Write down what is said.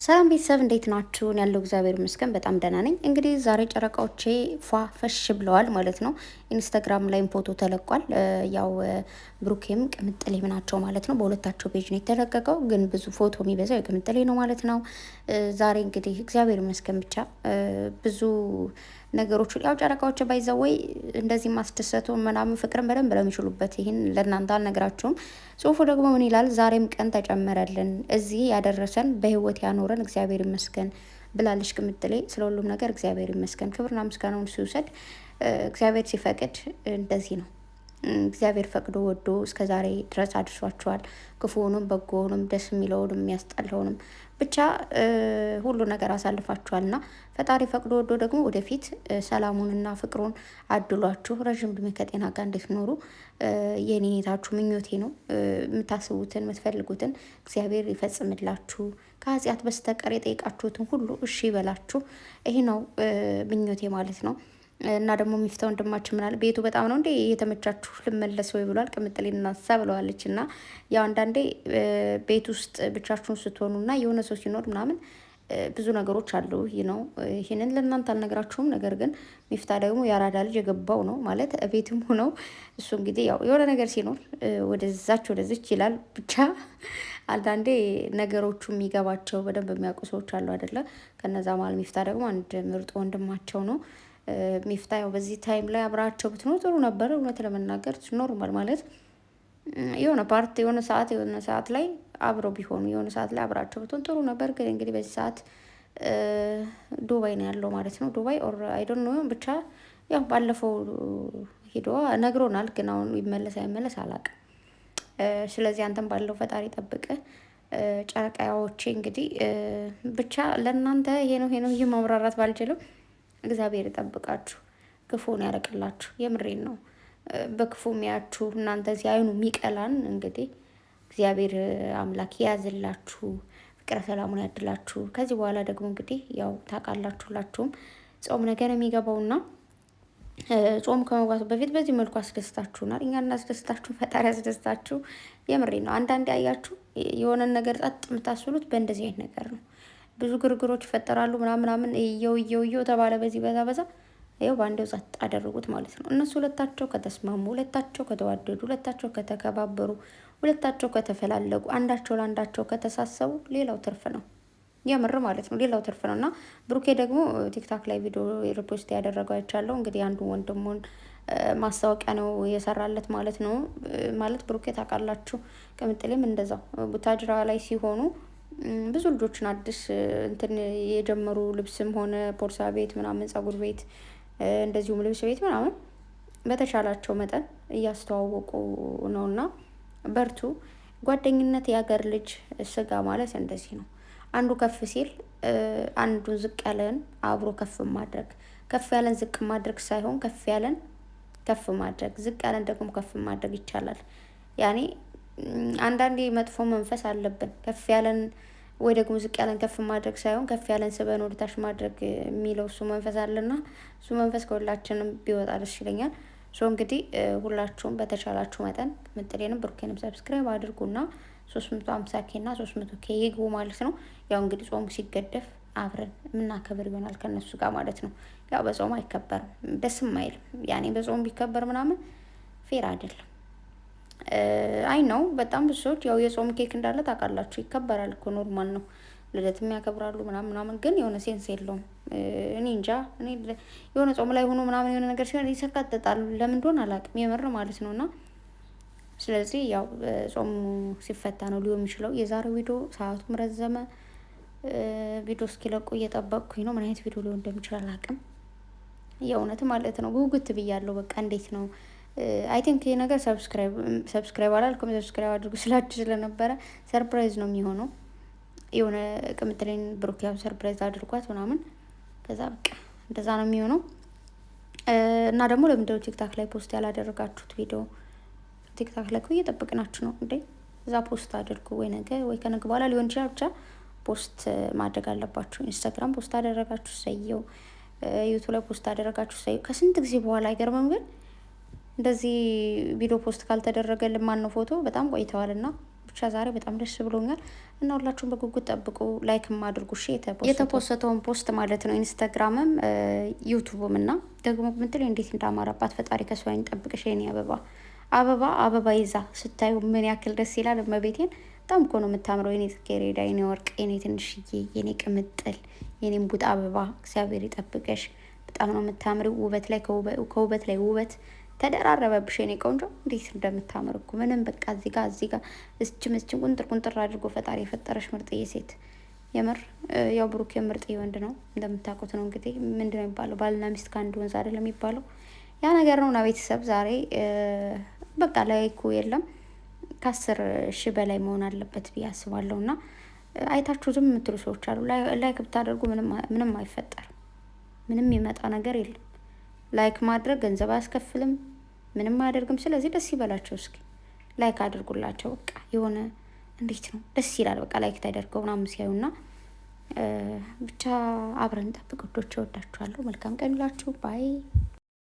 ሰላም ቤተሰብ እንዴት ናችሁ? ያለው እግዚአብሔር ይመስገን በጣም ደህና ነኝ። እንግዲህ ዛሬ ጨረቃዎቼ ፏ ፈሽ ብለዋል ማለት ነው። ኢንስታግራም ላይም ፎቶ ተለቋል። ያው ብሩኬም ቅምጥሌም ናቸው ማለት ነው። በሁለታቸው ፔጅ ነው የተለቀቀው፣ ግን ብዙ ፎቶ የሚበዛው የቅምጥሌ ነው ማለት ነው። ዛሬ እንግዲህ እግዚአብሔር ይመስገን ብቻ ብዙ ነገሮች ያው ጨረቃዎች ባይዘወይ እንደዚህ ማስደሰቱ ምናምን ፍቅርን በደንብ ለሚችሉበት ይህን ለእናንተ አልነግራችሁም። ጽሁፉ ደግሞ ምን ይላል? ዛሬም ቀን ተጨመረልን፣ እዚህ ያደረሰን በህይወት ያኖረን እግዚአብሔር ይመስገን ብላለች ቅምጥሌ። ስለ ሁሉም ነገር እግዚአብሔር ይመስገን፣ ክብርና ምስጋናውን ሲውሰድ። እግዚአብሔር ሲፈቅድ እንደዚህ ነው። እግዚአብሔር ፈቅዶ ወዶ እስከ ዛሬ ድረስ አድርሷቸዋል። ክፉውንም በጎውንም ደስ የሚለውንም የሚያስጠላውንም ብቻ ሁሉ ነገር አሳልፋችኋል እና ፈጣሪ ፈቅዶ ወዶ ደግሞ ወደፊት ሰላሙንና ፍቅሩን አድሏችሁ ረዥም ዕድሜ ከጤና ጋር እንድትኖሩ የኔታችሁ ምኞቴ ነው። የምታስቡትን የምትፈልጉትን እግዚአብሔር ይፈጽምላችሁ። ከኃጢአት በስተቀር የጠየቃችሁትን ሁሉ እሺ ይበላችሁ። ይሄ ነው ምኞቴ ማለት ነው። እና ደግሞ የሚፍታው ወንድማችን ምናለ ቤቱ በጣም ነው እንዴ የተመቻችሁ ልመለስ ወይ ብሏል። ቅምጥሌ እናሳ ብለዋለች። እና ያው አንዳንዴ ቤት ውስጥ ብቻችሁን ስትሆኑ እና የሆነ ሰው ሲኖር ምናምን ብዙ ነገሮች አሉ። ይህ ነው ይህንን ለእናንተ አልነግራችሁም። ነገር ግን ሚፍታ ደግሞ የአራዳ ልጅ የገባው ነው ማለት ቤትም ሆነው እሱ እንግዲህ ያው የሆነ ነገር ሲኖር ወደዚች ይላል። ብቻ አንዳንዴ ነገሮቹ የሚገባቸው በደንብ የሚያውቁ ሰዎች አሉ አይደለ? ከነዛ መሀል ሚፍታ ደግሞ አንድ ምርጥ ወንድማቸው ነው። ሚፍታ ያው በዚህ ታይም ላይ አብራቸው ብትኖር ጥሩ ነበር። እውነት ለመናገር ኖርማል ማለት የሆነ ፓርት የሆነ ሰዓት ላይ አብረው ቢሆኑ የሆነ ሰዓት ላይ አብራቸው ብትሆን ጥሩ ነበር። ግን እንግዲህ በዚህ ሰዓት ዱባይ ነው ያለው ማለት ነው። ዱባይ ኦር አይ ዶንት ኖ ብቻ ያው ባለፈው ሄዶ ነግሮናል። ግን አሁን ይመለስ አይመለስ አላውቅም። ስለዚህ አንተም ባለው ፈጣሪ ጠብቅ። ጨረቃዎቼ እንግዲህ ብቻ ለእናንተ ይሄ ነው ይህ ማብራራት ባልችልም እግዚአብሔር ይጠብቃችሁ፣ ክፉን ያረቅላችሁ። የምሬን ነው። በክፉ ሚያችሁ እናንተ ሲያዩኑ የሚቀላን እንግዲህ እግዚአብሔር አምላክ ያዝላችሁ፣ ፍቅረ ሰላሙን ያድላችሁ። ከዚህ በኋላ ደግሞ እንግዲህ ያው ታውቃላችሁላችሁም ጾም ነገር የሚገባውና ጾም ከመግባቱ በፊት በዚህ መልኩ አስደስታችሁናል። እኛ እናስደስታችሁ፣ ፈጣሪ ያስደስታችሁ። የምሬን ነው። አንዳንዴ አያችሁ የሆነን ነገር ጸጥ የምታስሉት በእንደዚህ አይነት ነገር ነው። ብዙ ግርግሮች ይፈጠራሉ ምናምን እየው ተባለ በዚህ በዛ ይኸው በአንዴው ጸጥ አደረጉት ማለት ነው። እነሱ ሁለታቸው ከተስማሙ፣ ሁለታቸው ከተዋደዱ፣ ሁለታቸው ከተከባበሩ፣ ሁለታቸው ከተፈላለጉ፣ አንዳቸው ለአንዳቸው ከተሳሰቡ ሌላው ትርፍ ነው። የምር ማለት ነው። ሌላው ትርፍ ነው። እና ብሩኬ ደግሞ ቲክታክ ላይ ቪዲዮ ሪፖስት ያደረገው አይቻለሁ። እንግዲህ አንዱ ወንድሙን ማስታወቂያ ነው የሰራለት ማለት ነው። ማለት ብሩኬ ታውቃላችሁ፣ ቅምጥሌም እንደዛው ቡታጅራ ላይ ሲሆኑ ብዙ ልጆችን አዲስ እንትን የጀመሩ ልብስም ሆነ ቦርሳ ቤት ምናምን ጸጉር ቤት እንደዚሁም ልብስ ቤት ምናምን በተሻላቸው መጠን እያስተዋወቁ ነውና በርቱ። ጓደኝነት የሀገር ልጅ ስጋ ማለት እንደዚህ ነው። አንዱ ከፍ ሲል አንዱን ዝቅ ያለን አብሮ ከፍ ማድረግ፣ ከፍ ያለን ዝቅ ማድረግ ሳይሆን ከፍ ያለን ከፍ ማድረግ፣ ዝቅ ያለን ደግሞ ከፍ ማድረግ ይቻላል። ያኔ አንዳንዴ መጥፎ መንፈስ አለብን። ከፍ ያለን ወይ ደግሞ ዝቅ ያለን ከፍ ማድረግ ሳይሆን ከፍ ያለን ስበን ወደታች ማድረግ የሚለው እሱ መንፈስ አለና እሱ መንፈስ ከሁላችንም ቢወጣ ደስ ይለኛል። እንግዲህ ሁላችሁም በተቻላችሁ መጠን ቅምጥሌንም ብሩኬንም ሰብስክራይብ አድርጉና 350K እና 300K ይግቡ ማለት ነው። ያው እንግዲህ ጾሙ ሲገደፍ አብረን የምናከብር ይሆናል ከነሱ ጋር ማለት ነው። ያው በጾም አይከበርም፣ ደስም አይልም። ያኔ በጾም ቢከበር ምናምን ፌር አይደለም። አይ ነው በጣም ብዙ ሰዎች ያው የጾም ኬክ እንዳለ ታውቃላችሁ፣ ይከበራል እኮ ኖርማል ነው። ልደትም ያከብራሉ ምናምን ግን የሆነ ሴንስ የለውም። እኔ እንጃ እኔ የሆነ ጾም ላይ ሆኖ ምናምን የሆነ ነገር ሲሆን ይሰቃጥጣሉ። ለምን እንደሆነ አላውቅም፣ የምር ማለት ነው። እና ስለዚህ ያው ጾሙ ሲፈታ ነው ሊሆን የሚችለው። የዛሬው ቪዲዮ ሰዓቱም ረዘመ። ቪዲዮ እስኪለቁ እየጠበቅኩኝ ነው። ምን አይነት ቪዲዮ ሊሆን እንደሚችል አላውቅም፣ የእውነት ማለት ነው። ጉጉት ብያለሁ። በቃ እንዴት ነው አይ ቲንክ ይሄ ነገር ሰብስክራይብ አላልኩም፣ ሰብስክራይብ አድርጉ ስላችሁ ስለነበረ ሰርፕራይዝ ነው የሚሆነው። የሆነ ቅምጥሌን ብሩክ ያው ሰርፕራይዝ አድርጓት ምናምን ከዛ በቃ እንደዛ ነው የሚሆነው። እና ደግሞ ለምንድነው ቲክታክ ላይ ፖስት ያላደረጋችሁት ቪዲዮ? ቲክታክ ላይ እየጠበቅናችሁ ነው እንዴ? እዛ ፖስት አድርጉ፣ ወይ ነገ ወይ ከነገ በኋላ ሊሆን ይችላል። ብቻ ፖስት ማድረግ አለባችሁ። ኢንስታግራም ፖስት አደረጋችሁ ሰየው፣ ዩቱብ ላይ ፖስት አደረጋችሁ ሰየው። ከስንት ጊዜ በኋላ አይገርምም ግን እንደዚህ ቪዲዮ ፖስት ካልተደረገልን ማን ነው ፎቶ በጣም ቆይተዋልና ብቻ ዛሬ በጣም ደስ ብሎኛል እና ሁላችሁም በጉጉት ጠብቁ። ላይክም አድርጉ የተፖሰተውን ፖስት ማለት ነው። ኢንስታግራምም ዩቱብም እና ደግሞ ምትል እንዴት እንዳማረባት ፈጣሪ ከሷ ይጠብቅሽ። የኔ አበባ አበባ ይዛ ስታዩ ምን ያክል ደስ ይላል። እመቤቴን በጣም እኮ ነው የምታምረው። የኔ ጽጌረዳ፣ የኔ ወርቅ፣ የኔ ትንሽዬ፣ የኔ ቅምጥል፣ የኔም ቡጥ አበባ እግዚአብሔር ይጠብቀሽ። በጣም ነው የምታምሪው። ውበት ላይ ከውበት ላይ ውበት ተደራረበብሽ የኔ ቆንጆ። እንዴት እንደምታምር እኮ ምንም በቃ እዚህ ጋር እስችም ቁንጥር አድርጎ ፈጣሪ የፈጠረሽ ምርጥዬ ሴት። የምር ያው ብሩክ የምርጥዬ ወንድ ነው እንደምታውቁት ነው እንግዲህ። ምንድነው የሚባለው? ባልና ሚስት ከአንድ ወንዝ አይደለም የሚባለው? ያ ነገር ነው። እና ቤተሰብ ዛሬ በቃ ላይኩ የለም ከ10,000 በላይ መሆን አለበት ብዬ አስባለሁ። እና አይታችሁ ዝም የምትሉ ሰዎች አሉ። ላይክ ብታደርጉ ምንም አይፈጠርም። ምንም ይመጣ ነገር የለም። ላይክ ማድረግ ገንዘብ አያስከፍልም፣ ምንም አያደርግም። ስለዚህ ደስ ይበላቸው። እስኪ ላይክ አድርጉላቸው። በቃ የሆነ እንዴት ነው ደስ ይላል። በቃ ላይክ ተደርገው ምናምን ሲያዩና ብቻ አብረን ጠብቅ። ወዳችኋለሁ። መልካም ቀን ይላችሁ። ባይ